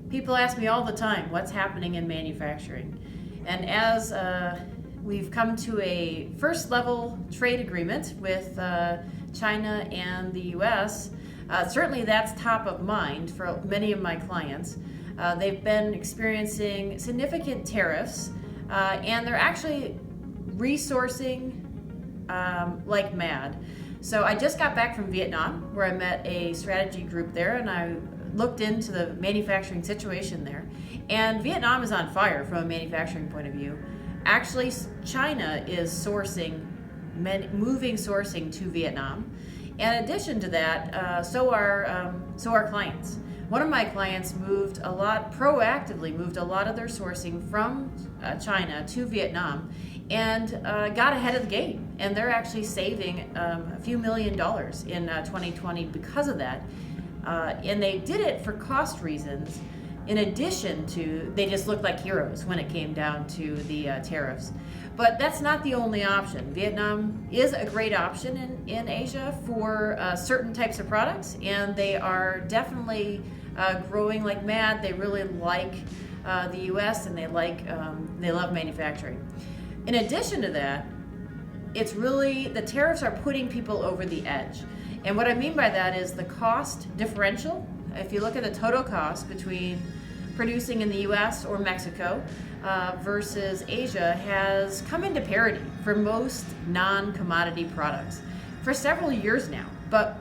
People ask me all the time, what's happening in manufacturing? And as we've come to a first level trade agreement with China and the US, certainly that's top of mind for many of my clients. They've been experiencing significant tariffs, and they're actually resourcing like mad. So I just got back from Vietnam, where I met a strategy group there, and I looked into the manufacturing situation there. And Vietnam is on fire from a manufacturing point of view. Actually, China is moving sourcing to Vietnam. In addition to that, so are clients. One of my clients proactively moved a lot of their sourcing from China to Vietnam and got ahead of the game. And they're actually saving a few $1,000,000 in 2020 because of that. And they did it for cost reasons. In addition to, they just looked like heroes when it came down to the tariffs. But that's not the only option. Vietnam is a great option in Asia for certain types of products, and they are definitely growing like mad. They really like the U.S. and they love manufacturing. In addition to that, the tariffs are putting people over the edge. And what I mean by that is the cost differential. If you look at the total cost between producing in the US or Mexico versus Asia, has come into parity for most non-commodity products for several years now. But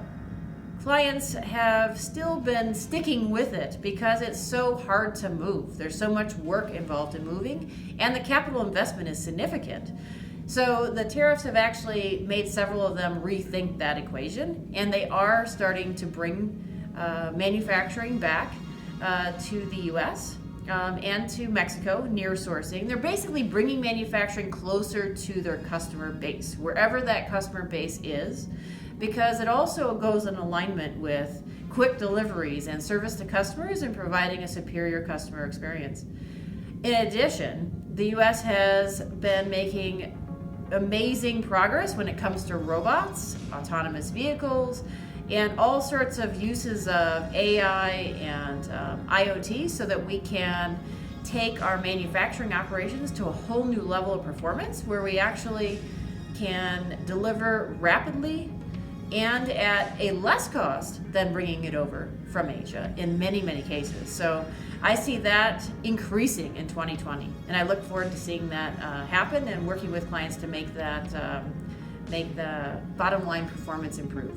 clients have still been sticking with it because it's so hard to move. There's so much work involved in moving, and the capital investment is significant. So the tariffs have actually made several of them rethink that equation, and they are starting to bring manufacturing back to the U.S. And to Mexico, near sourcing. They're basically bringing manufacturing closer to their customer base, wherever that customer base is, because it also goes in alignment with quick deliveries and service to customers and providing a superior customer experience. In addition, the U.S. has been making amazing progress when it comes to robots, autonomous vehicles, and all sorts of uses of AI and IoT so that we can take our manufacturing operations to a whole new level of performance where we actually can deliver rapidly and at a less cost than bringing it over from Asia in many, many cases. So I see that increasing in 2020, and I look forward to seeing that happen and working with clients to make the bottom line performance improve.